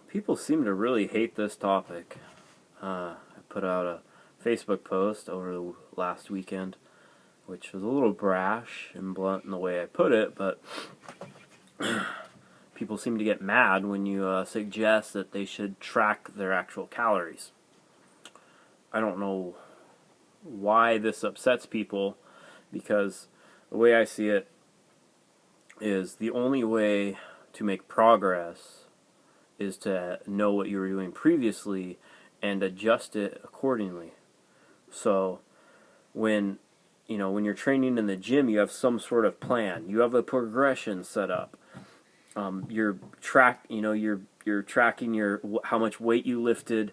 People seem to really hate this topic. I put out a Facebook post over the last weekend, which was a little brash and blunt in the way I put it, but people seem to get mad when you suggest that they should track their actual calories. I don't know why this upsets people, because the way I see it is the only way to make progress is to know what you were doing previously and adjust it accordingly. So when when you're training in the gym, you have some sort of plan. You have a progression set up. You're tracking your how much weight you lifted,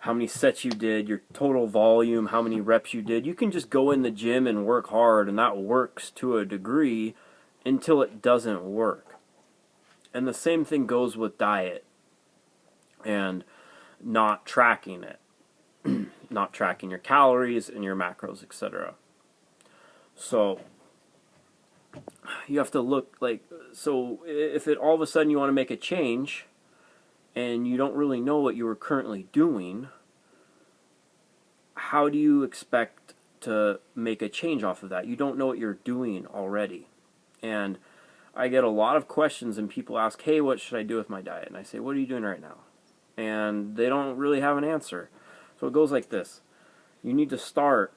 how many sets you did, your total volume, how many reps you did. You can just go in the gym and work hard, and that works to a degree until it doesn't work. And the same thing goes with diet and not tracking it, not tracking your calories and your macros, etc. So you have to look like, so if it all of a sudden you want to make a change and you don't really know what you were currently doing, how do you expect to make a change off of that? You don't know what you're doing already. And I get a lot of questions, and people ask, hey, what should I do with my diet? And I say, what are you doing right now? And they don't really have an answer. So it goes like this. You need to start,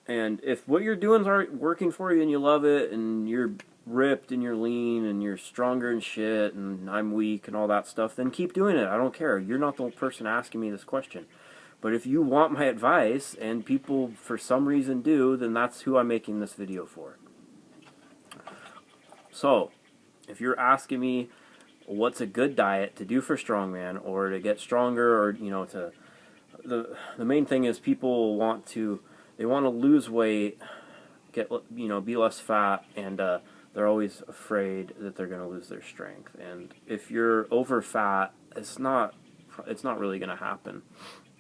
and if what you're doing is working for you and you love it, and you're ripped and you're lean and you're stronger and shit and I'm weak and all that stuff, then keep doing it. I don't care. You're not the person asking me this question. But if you want my advice, and people for some reason do, then that's who I'm making this video for. So, if you're asking me what's a good diet to do for strongman, or to get stronger, or to the main thing is people want to lose weight, get be less fat, and they're always afraid that they're going to lose their strength. And if you're over fat, it's not really going to happen.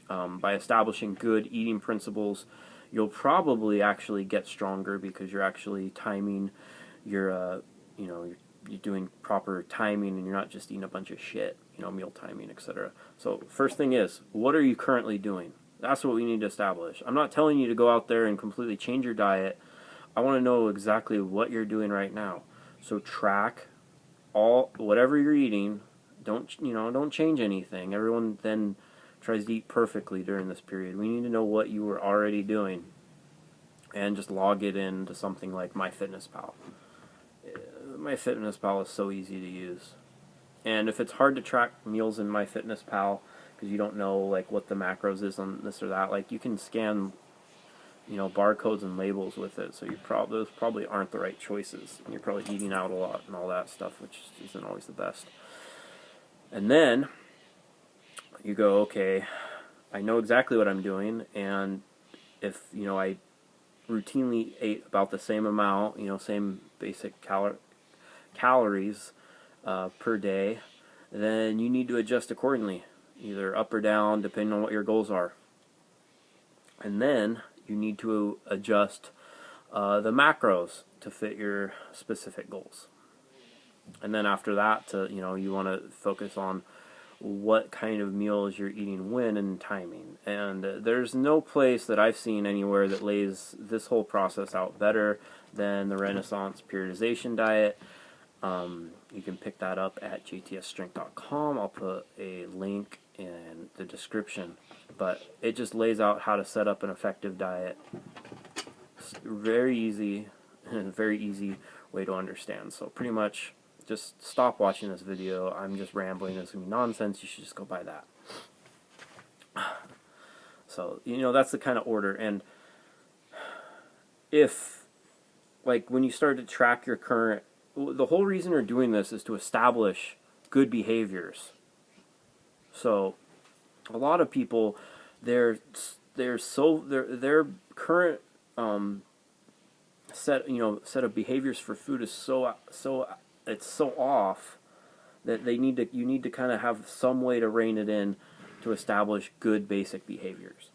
By establishing good eating principles, you'll probably actually get stronger, because you're actually timing your you're doing proper timing, and you're not just eating a bunch of shit, meal timing, etc. So first thing is, what are you currently doing? That's what we need to establish. I'm not telling you to go out there and completely change your diet. I want to know exactly what you're doing right now. So track whatever you're eating. Don't change anything. Everyone then tries to eat perfectly during this period. We need to know what you were already doing, and just log it into something like MyFitnessPal. MyFitnessPal is so easy to use. And if it's hard to track meals in MyFitnessPal because you don't know like what the macros is on this or that, like you can scan barcodes and labels with it, so those probably aren't the right choices, and you're probably eating out a lot and all that stuff, which isn't always the best. And then you go, okay, I know exactly what I'm doing, and if I routinely ate about the same amount, same basic calories per day, then you need to adjust accordingly, either up or down, depending on what your goals are. And then you need to adjust the macros to fit your specific goals. And then after that, you want to focus on what kind of meals you're eating when and timing. And there's no place that I've seen anywhere that lays this whole process out better than the Renaissance periodization diet. You can pick that up at jtsstrength.com. I'll put a link in the description. But it just lays out how to set up an effective diet. It's very easy, and a very easy way to understand. So pretty much, just stop watching this video. I'm just rambling. It's going to be nonsense. You should just go buy that. So, that's the kind of order. And if, like, when you start to track your current, the whole reason you're doing this is to establish good behaviors. So, a lot of people, their current set of behaviors for food is so it's so off that you need to kind of have some way to rein it in to establish good basic behaviors.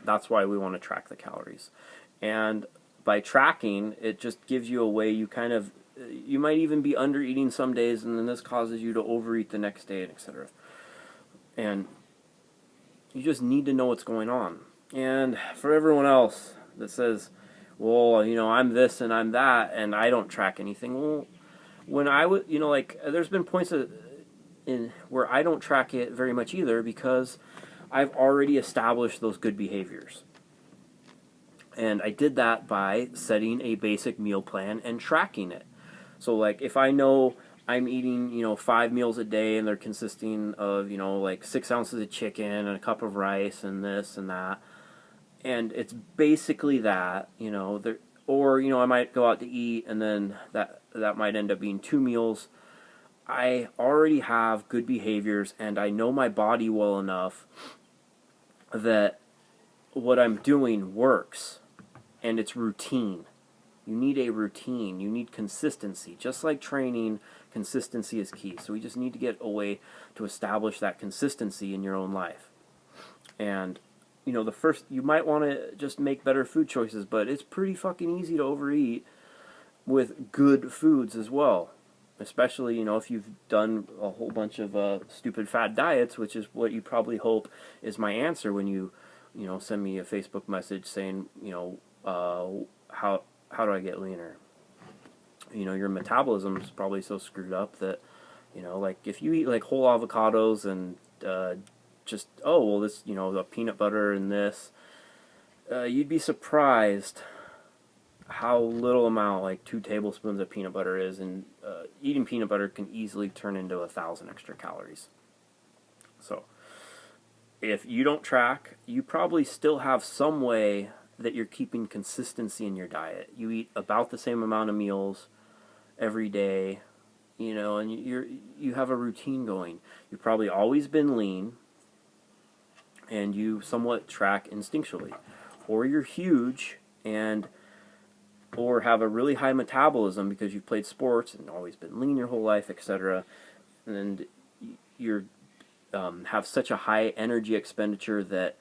That's why we want to track the calories. And by tracking, it just gives you a way, you might even be under eating some days, and then this causes you to overeat the next day, and etc. And you just need to know what's going on. And for everyone else that says, well, I'm this and I'm that, and I don't track anything. Well, when I would, there's been points in where I don't track it very much either, because I've already established those good behaviors. And I did that by setting a basic meal plan and tracking it. So, like, if I know I'm eating, 5 meals a day, and they're consisting of, 6 ounces of chicken and a cup of rice and this and that, and it's basically that, or, I might go out to eat, and then that might end up being 2 meals. I already have good behaviors, and I know my body well enough that what I'm doing works, and it's routine. You need a routine. You need consistency. Just like training, consistency is key. So we just need to get a way to establish that consistency in your own life. And, the first, you might want to just make better food choices, but it's pretty fucking easy to overeat with good foods as well. Especially, if you've done a whole bunch of stupid fad diets, which is what you probably hope is my answer when you send me a Facebook message saying, how do I get leaner? Your metabolism is probably so screwed up that, like if you eat like whole avocados and this, the peanut butter and this, you'd be surprised how little amount, like 2 tablespoons of peanut butter is, and eating peanut butter can easily turn into 1,000 extra calories. So, if you don't track, you probably still have some way that you're keeping consistency in your diet. You eat about the same amount of meals every day, and you have a routine going. You've probably always been lean, and you somewhat track instinctually. Or you're huge or have a really high metabolism because you've played sports and always been lean your whole life, etc. And you're have such a high energy expenditure that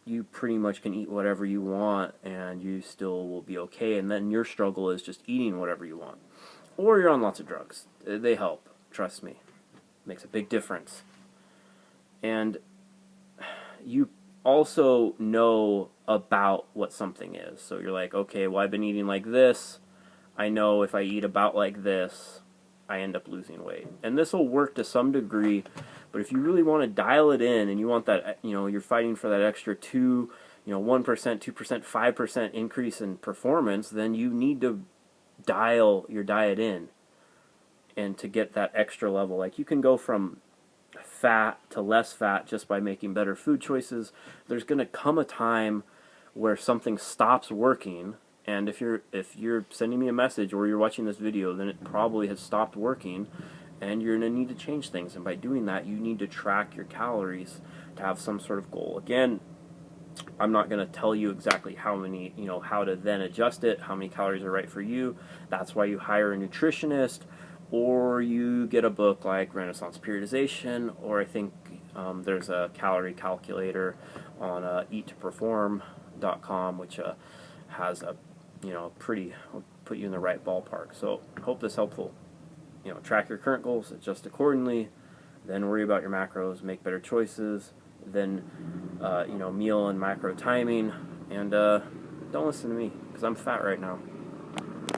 you pretty much can eat whatever you want and you still will be okay, and then your struggle is just eating whatever you want. Or you're on lots of drugs. They help, trust me. It makes a big difference. And you also know about what something is. So you're like, okay, well, I've been eating like this. I know if I eat about like this, I end up losing weight. And this will work to some degree, but if you really want to dial it in and you want that, you're fighting for that extra 1%, 2%, 5% increase in performance, then you need to dial your diet in and to get that extra level. Like, you can go from fat to less fat just by making better food choices. There's going to come a time where something stops working, and if you're sending me a message or you're watching this video, then it probably has stopped working, and you're going to need to change things. And by doing that, you need to track your calories to have some sort of goal. Again, I'm not going to tell you exactly how many, how to then adjust it, how many calories are right for you. That's why you hire a nutritionist, or you get a book like Renaissance Periodization, or I think there's a calorie calculator on eattoperform.com, which has a, will put you in the right ballpark. So I hope this is helpful. Track your current goals, adjust accordingly, then worry about your macros, make better choices, then, meal and macro timing, and don't listen to me, because I'm fat right now.